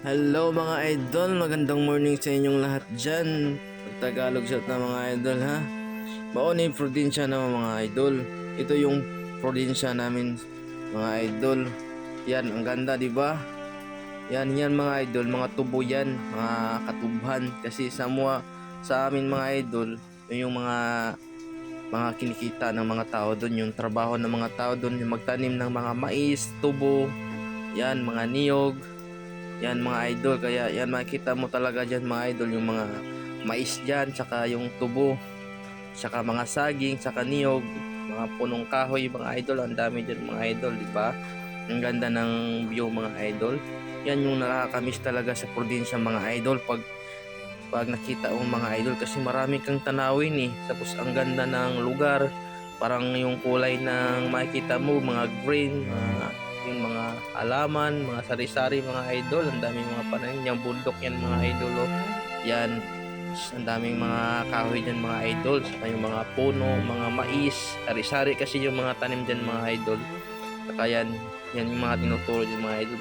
Hello mga idol, magandang morning sa inyong lahat dyan. Tagalog shot na mga idol ha. Mauni probinsya na mga idol. Ito yung probinsya namin mga idol. Yan, ang ganda di ba? Yan mga idol, mga tubo yan, mga katubhan. Kasi sa amin mga idol, yung mga kinikita ng mga tao doon, yung trabaho ng mga tao doon, yung magtanim ng mga mais, tubo, yan, mga niyog. Yan mga idol, kaya yan makita mo talaga dyan mga idol, yung mga mais dyan, saka yung tubo, saka mga saging, saka niyog, mga punong kahoy mga idol, ang dami dyan mga idol, di ba? Ang ganda ng view mga idol. Yan yung nakakamiss talaga sa probinsya mga idol, pag nakita mo mga idol, kasi marami kang tanawin eh, tapos ang ganda ng lugar, parang yung kulay ng makikita mo, mga green, yung mga halaman, mga sari-sari mga idol, ang daming mga pananim, yung bundok yan mga idol, oh. Yan, ang daming mga kahoy dyan mga idol, saka yung mga puno, mga mais, sari-sari kasi yung mga tanim dyan mga idol. Saka yan yung mga tinuturo dyan mga idol,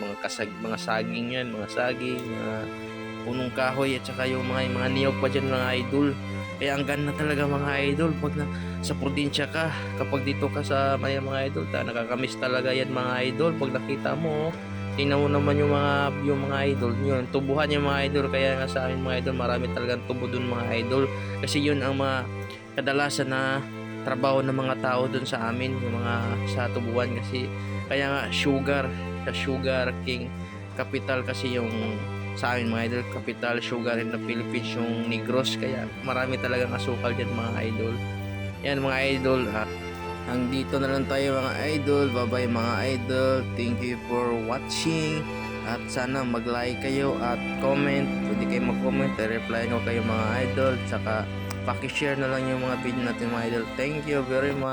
mga saging yan, mga saging, mga punong kahoy, at saka yung mga niyog pa dyan mga idol. Kaya ang ganda talaga mga idol pag sa probinsya ka, kapag dito ka sa mga idol, nakakamiss talaga yan mga idol pag nakita mo. Tingnan mo naman yung mga idol, yun tubuhan yung mga idol. Kaya nga sa amin mga idol, marami talagang tubo dun mga idol, kasi yun ang mga kadalasan na trabaho ng mga tao dun sa amin, yung mga sa tubuhan. Kasi kaya nga sa sugar king capital kasi yung sa amin mga idol, capital sugar in the Philippines yung Negros, kaya marami talagang asukal dyan mga idol. Yan mga idol ha. Dito na lang tayo mga idol. Bye bye mga idol. Thank you for watching. At sana mag-like kayo at comment. Pwede kayo mag-comment. I-reply ko kayo mga idol. Tsaka pakishare na lang yung mga video natin mga idol. Thank you very much.